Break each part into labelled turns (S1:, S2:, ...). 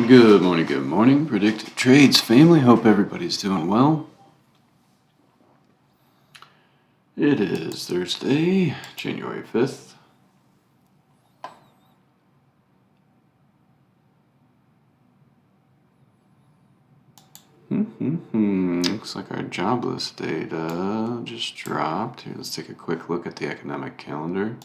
S1: Good morning, Predicted Trades family. Hope everybody's doing well. It is Thursday, January 5th. Looks like our jobless data just dropped. Here, let's take a quick look at the economic calendar.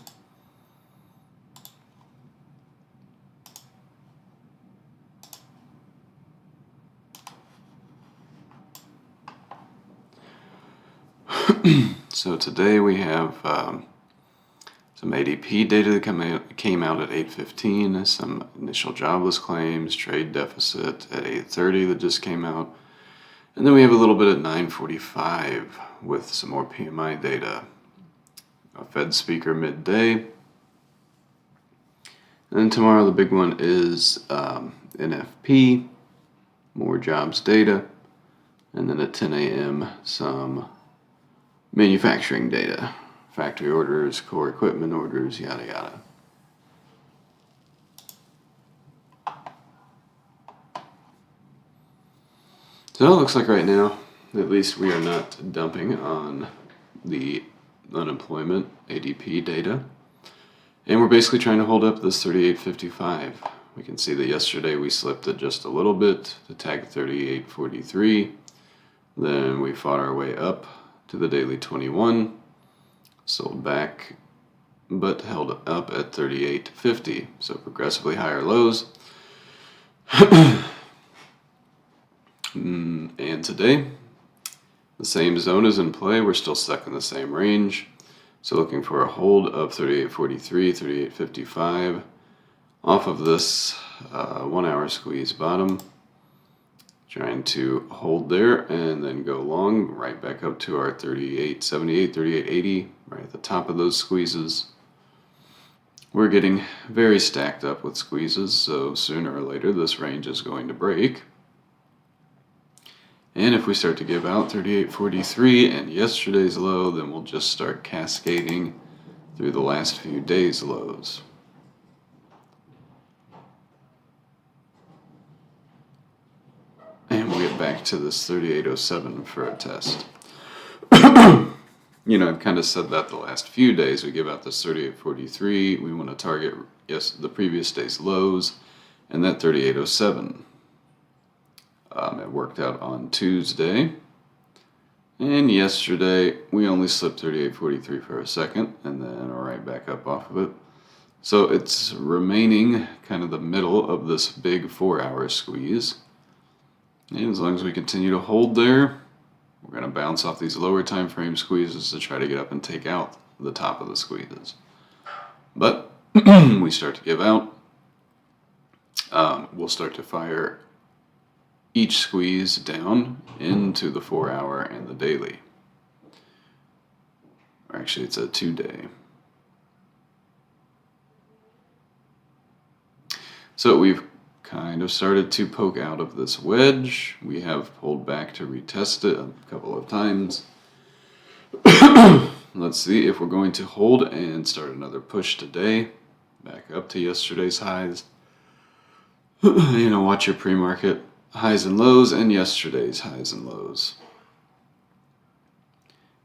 S1: So today we have some ADP data that came out at 8:15, some initial jobless claims, trade deficit at 8:30 that just came out, and then we have a little bit at 9:45 with some more PMI data. A Fed speaker midday, and then tomorrow the big one is NFP, more jobs data, and then at 10 a.m. some manufacturing data, factory orders, core equipment orders, yada yada. So it looks like right now, at least we are not dumping on the unemployment ADP data. And we're basically trying to hold up this 38.55. We can see that yesterday we slipped it just a little bit to tag 38.43. Then we fought our way up to the daily 21, sold back, but held up at 38.50. So progressively higher lows. And today, the same zone is in play. We're still stuck in the same range. So looking for a hold of 38.43, 38.55 off of this 1 hour squeeze bottom. Trying to hold there and then go long right back up to our 38.78, 38.80, right at the top of those squeezes. We're getting very stacked up with squeezes, so sooner or later this range is going to break. And if we start to give out 38.43 and yesterday's low, then we'll just start cascading through the last few days' lows. And we'll get back to this 38.07 for a test. I've kind of said that the last few days. We give out this 38.43. We want to target, the previous day's lows and that 38.07. It worked out on Tuesday. And yesterday, we only slipped 38.43 for a second and then right back up off of it. So it's remaining kind of the middle of this big 4 hour squeeze. And as long as we continue to hold there, we're going to bounce off these lower time frame squeezes to try to get up and take out the top of the squeezes. But we start to give out, we'll start to fire each squeeze down into the 4 hour and the daily. Or actually, it's a 2-day. So we've kind of started to poke out of this wedge. We have pulled back to retest it a couple of times. Let's see if we're going to hold and start another push today, back up to yesterday's highs. Watch your pre-market highs and lows and yesterday's highs and lows.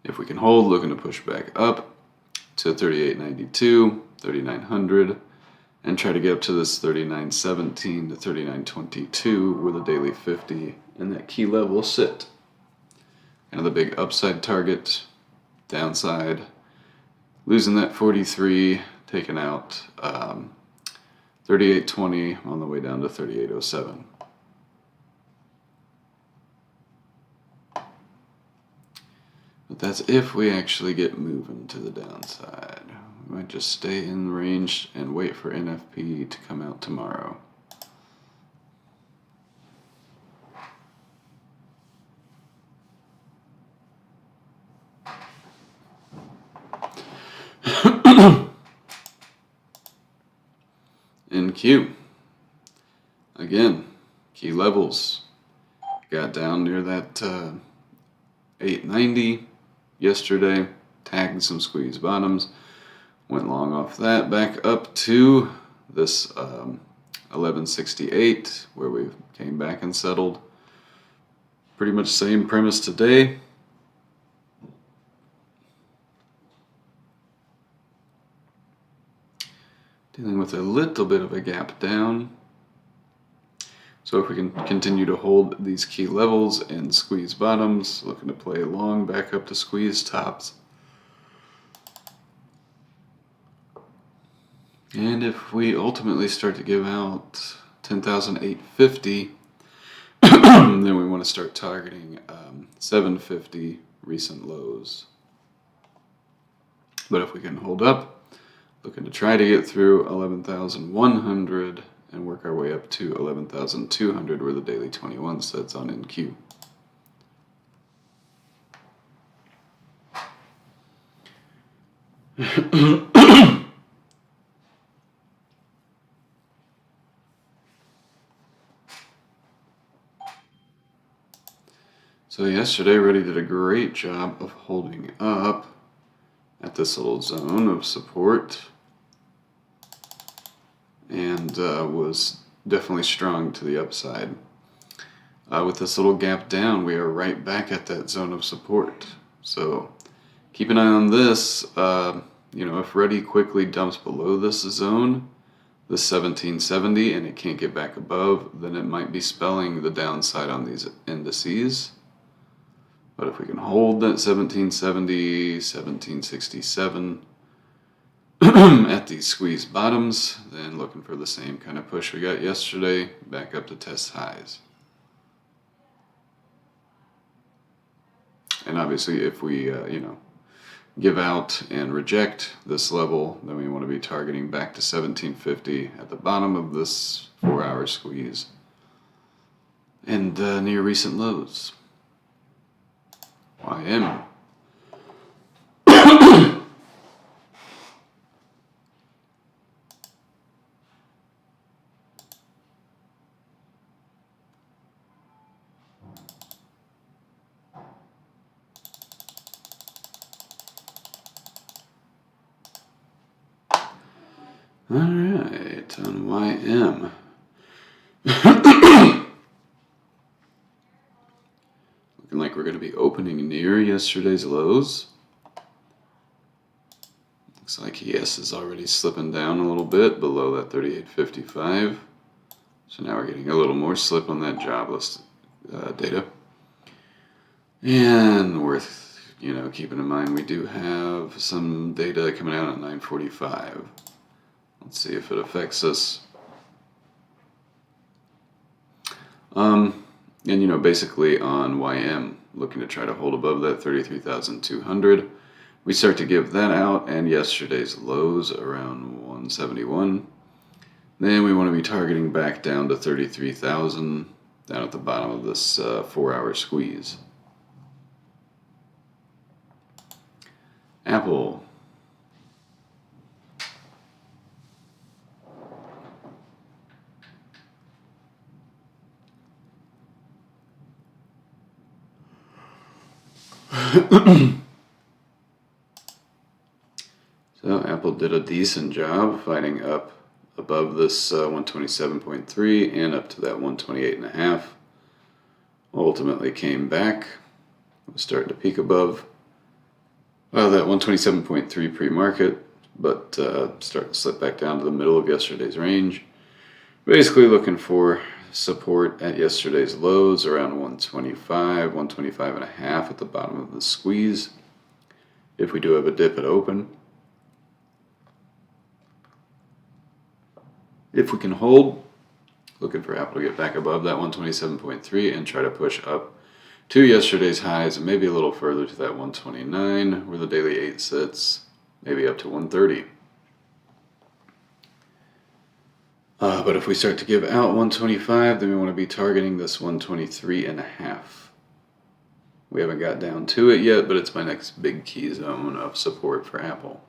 S1: If we can hold, looking to push back up to 38.92, 3900. And try to get up to this 39.17 to 39.22 where the daily 50 and that key level sit. Kind of the big upside target, downside, losing that 43, taking out 38.20 on the way down to 38.07. But that's if we actually get moving to the downside. We might just stay in range and wait for NFP to come out tomorrow. In Q, again, key levels got down near that 890 yesterday, tagged some squeeze bottoms. Went long off that, back up to this 1168, where we came back and settled. Pretty much same premise today. Dealing with a little bit of a gap down. So if we can continue to hold these key levels and squeeze bottoms, looking to play long back up to squeeze tops. And if we ultimately start to give out 10,850, then we want to start targeting 750 recent lows. But if we can hold up, looking to try to get through 11,100 and work our way up to 11,200 where the daily 21 sets on NQ. So yesterday, Reddy did a great job of holding up at this little zone of support, and was definitely strong to the upside. With this little gap down, we are right back at that zone of support. So keep an eye on this. If Reddy quickly dumps below this zone, the 1770, and it can't get back above, then it might be spelling the downside on these indices. But if we can hold that 1770, 1767 at these squeeze bottoms, then looking for the same kind of push we got yesterday, back up to test highs. And obviously if we, give out and reject this level, then we want to be targeting back to 1750 at the bottom of this 4-hour squeeze and near recent lows. YM. All right, on YM. Looking like we're going to be opening near yesterday's lows. Looks like ES is already slipping down a little bit below that 38.55. So now we're getting a little more slip on that jobless data. And worth keeping in mind, we do have some data coming out at 9:45. Let's see if it affects us. And basically on YM, looking to try to hold above that 33,200. We start to give that out, and yesterday's lows around 171. Then we want to be targeting back down to 33,000, down at the bottom of this 4-hour squeeze. Apple. So Apple did a decent job fighting up above this 127.3 and up to that 128.5. Ultimately came back. Was starting to peak above that 127.3 pre-market, but starting to slip back down to the middle of yesterday's range. Basically looking for support at yesterday's lows around 125, 125.5 at the bottom of the squeeze. If we do have a dip at open. If we can hold, looking for Apple to get back above that 127.3 and try to push up to yesterday's highs and maybe a little further to that 129 where the daily 8 sits, maybe up to 130. But if we start to give out 125, then we want to be targeting this 123.5. We haven't got down to it yet, but it's my next big key zone of support for Apple.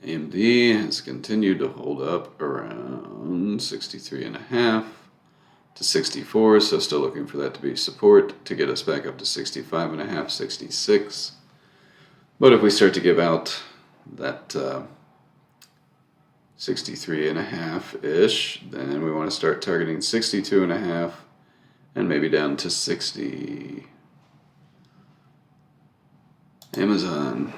S1: AMD has continued to hold up around 63.5. to 64, so still looking for that to be support to get us back up to 65.5, 66. But if we start to give out that 63.5-ish, then we want to start targeting 62.5 and maybe down to 60. Amazon.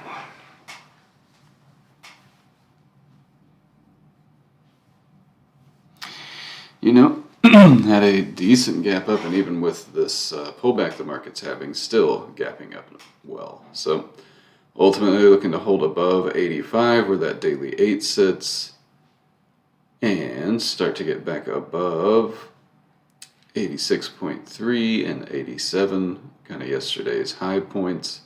S1: You know, had a decent gap up, and even with this pullback the market's having, still gapping up well. So ultimately looking to hold above 85 where that daily 8 sits and start to get back above 86.3 and 87, kind of yesterday's high points.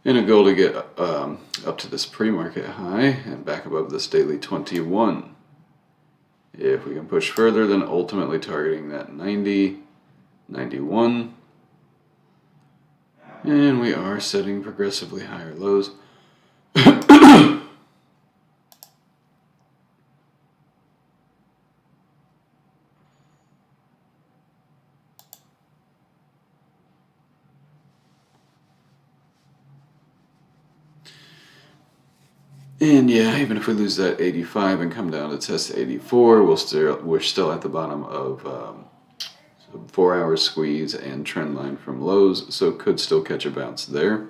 S1: And a goal to get up to this pre-market high and back above this daily 21. If we can push further, then ultimately targeting that 90, 91. And we are setting progressively higher lows. And yeah, even if we lose that 85 and come down to test 84, we're still at the bottom of 4 hour squeeze and trend line from lows, so could still catch a bounce there.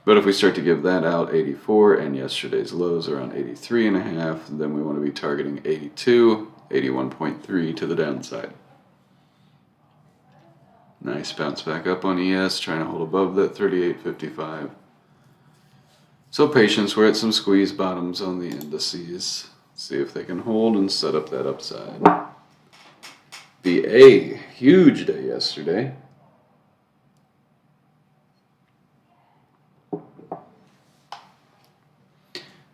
S1: But if we start to give that out, 84 and yesterday's lows around 83.5, then we want to be targeting 82, 81.3 to the downside. Nice bounce back up on ES, trying to hold above that 38.55. So patience, we're at some squeeze bottoms on the indices. See if they can hold and set up that upside. VA, huge day yesterday.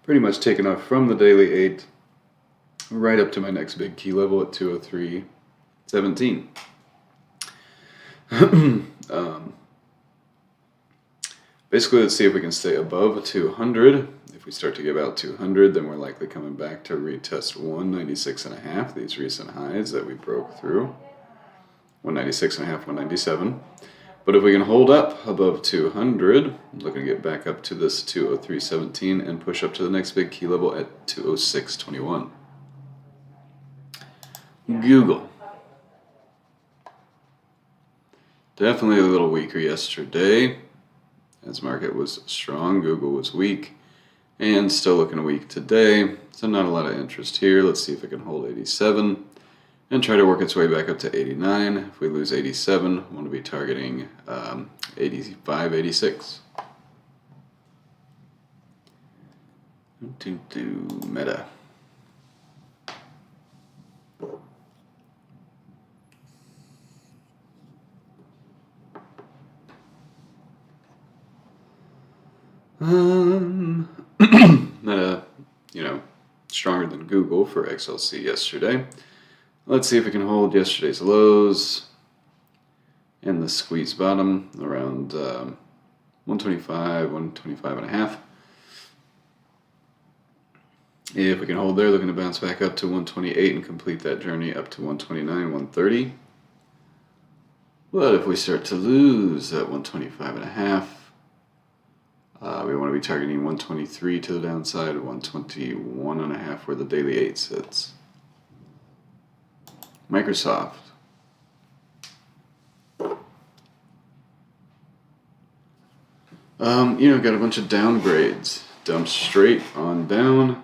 S1: Pretty much taken off from the daily 8 right up to my next big key level at 203.17. Basically, let's see if we can stay above 200. If we start to give out 200, then we're likely coming back to retest 196.5, these recent highs that we broke through. 196.5, 197. But if we can hold up above 200, I'm looking to get back up to this 203.17 and push up to the next big key level at 206.21. Google. Definitely a little weaker yesterday. As market was strong, Google was weak, and still looking weak today. So not a lot of interest here. Let's see if it can hold 87 and try to work its way back up to 89. If we lose 87, we want to be targeting 85, 86. Meta. Meta, stronger than Google for XLC yesterday. Let's see if we can hold yesterday's lows and the squeeze bottom around 125, 125.5. If we can hold there, looking to bounce back up to 128 and complete that journey up to 129, 130. But if we start to lose that 125.5, we want to be targeting 123 to the downside, 121.5 where the daily 8 sits. Microsoft. Got a bunch of downgrades. Dumped straight on down.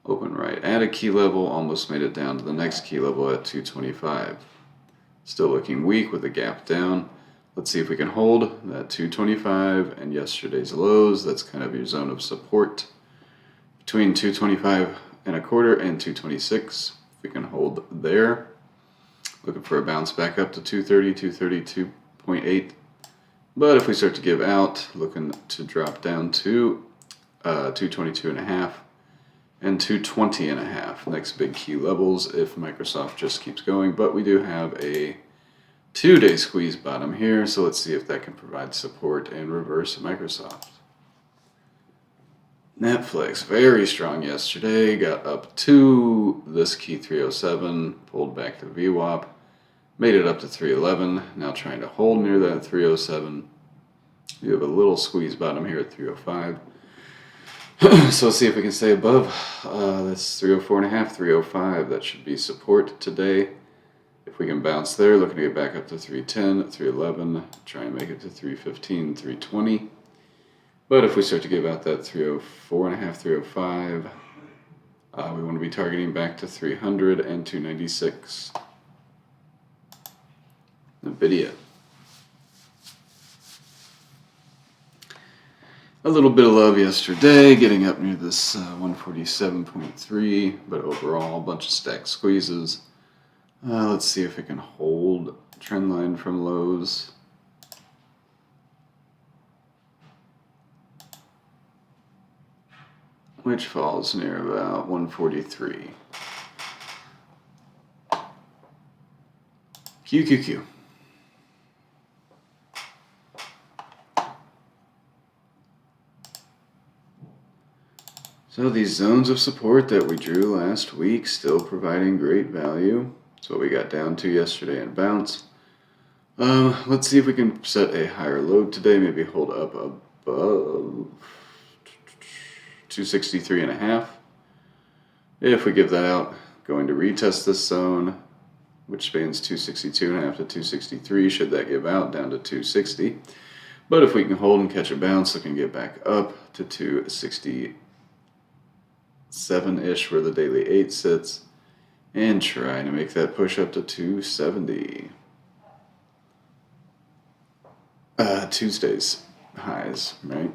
S1: Open right at a key level, almost made it down to the next key level at 225. Still looking weak with a gap down. Let's see if we can hold that 225 and yesterday's lows. That's kind of your zone of support between 225.25 and 226. If we can hold there. Looking for a bounce back up to 230, 232.8. But if we start to give out, looking to drop down to 222.5 and 220.5. Next big key levels if Microsoft just keeps going. But we do have a 2-day squeeze bottom here, so let's see if that can provide support and reverse Microsoft. Netflix, very strong yesterday, got up to this key 307, pulled back to VWAP, made it up to 311, now trying to hold near that 307. You have a little squeeze bottom here at 305. So let's see if we can stay above. That's 304.5, 305. That should be support today. If we can bounce there, looking to get back up to 310, 311, try and make it to 315, 320. But if we start to give out that 304.5, 305, we want to be targeting back to 300 and 296. NVIDIA. A little bit of love yesterday, getting up near this 147.3, but overall a bunch of stack squeezes. Let's see if it can hold trend line from lows. Which falls near about 143. QQQ. So these zones of support that we drew last week still providing great value. That's what we got down to yesterday and bounce. Let's see if we can set a higher low today, maybe hold up above 263.5. If we give that out, going to retest this zone, which spans 262.5 to 263. Should that give out, down to 260. But if we can hold and catch a bounce, we can get back up to 267-ish where the daily 8 sits, and try to make that push up to 270. Tuesday's highs, right?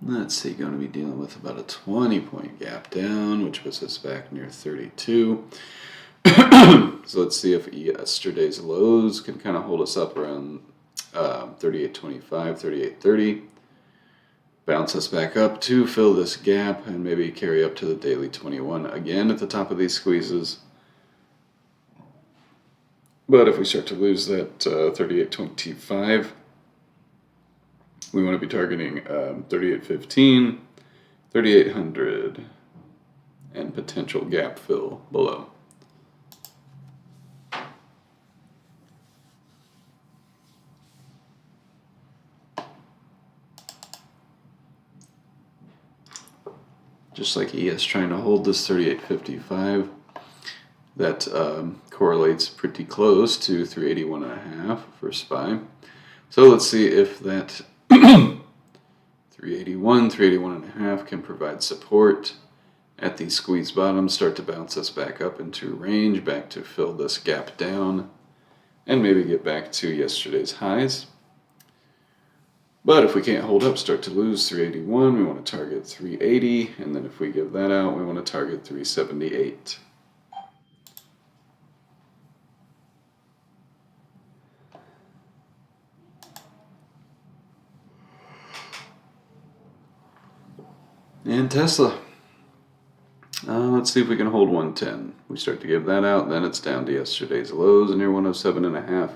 S1: Let's see, going to be dealing with about a 20-point gap down, which puts us back near 32. So let's see if yesterday's lows can kind of hold us up around 38.25, 38.30. Bounce us back up to fill this gap and maybe carry up to the daily 21 again at the top of these squeezes. But if we start to lose that 38.25, we want to be targeting 38.15, 3800, and potential gap fill below. Just like ES trying to hold this 38.55, that correlates pretty close to 381.5 for SPY. So let's see if that 381, 381.5 can provide support at these squeeze bottoms, start to bounce us back up into range, back to fill this gap down, and maybe get back to yesterday's highs. But if we can't hold up, start to lose 381, we want to target 380, and then if we give that out, we want to target 378. And Tesla. Let's see if we can hold 110. We start to give that out, then it's down to yesterday's lows near 107.5.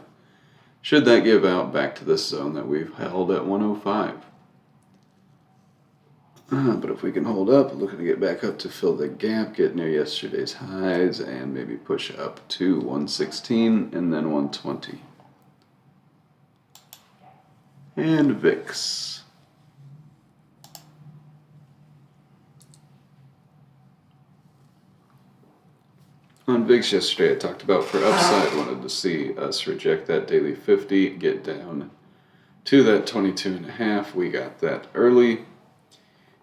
S1: Should that give out, back to this zone that we've held at 105. But if we can hold up, looking to get back up to fill the gap, get near yesterday's highs, and maybe push up to 116 and then 120. And VIX. On VIX yesterday, I talked about for upside, wanted to see us reject that daily 50, get down to that 22.5. We got that early,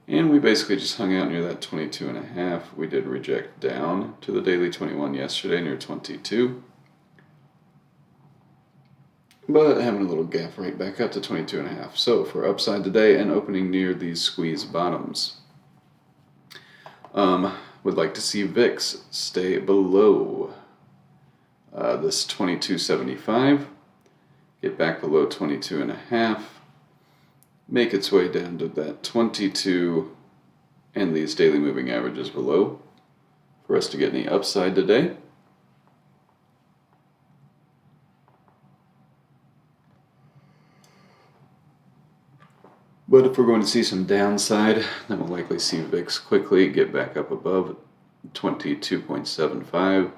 S1: and we basically just hung out near that 22.5. We did reject down to the daily 21 yesterday, near 22. But having a little gap right back up to 22.5. So for upside today and opening near these squeeze bottoms. Would like to see VIX stay below this 22.75. get back below 22.5, make its way down to that 22 and these daily moving averages below for us to get any upside today. But if we're going to see some downside, then we'll likely see VIX quickly get back up above 22.75,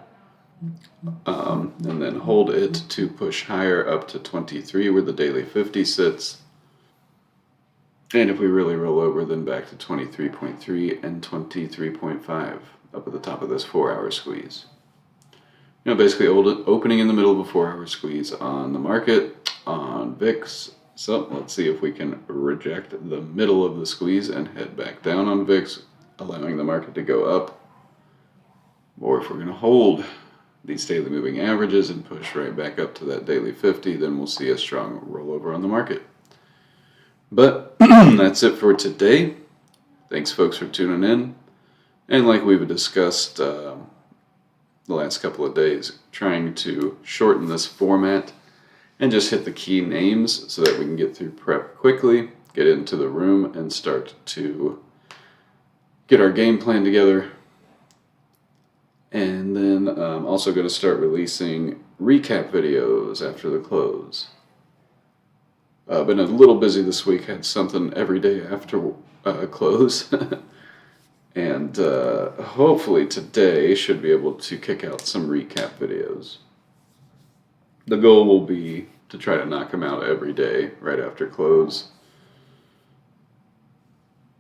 S1: and then hold it to push higher up to 23 where the daily 50 sits. And if we really roll over, then back to 23.3 and 23.5 up at the top of this 4-hour squeeze. Basically opening in the middle of a 4-hour squeeze on the market, on VIX. So let's see if we can reject the middle of the squeeze and head back down on VIX, allowing the market to go up. Or if we're going to hold these daily moving averages and push right back up to that daily 50, then we'll see a strong rollover on the market. But that's it for today. Thanks, folks, for tuning in. And like we've discussed the last couple of days, trying to shorten this format and just hit the key names so that we can get through prep quickly, get into the room, and start to get our game plan together. And then I'm also going to start releasing recap videos after the close. Been a little busy this week, had something every day after close. And hopefully today should be able to kick out some recap videos. The goal will be to try to knock them out every day right after close.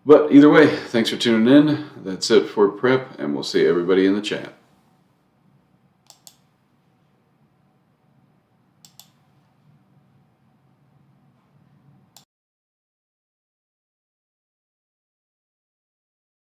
S1: But either way, thanks for tuning in. That's it for prep, and we'll see everybody in the chat.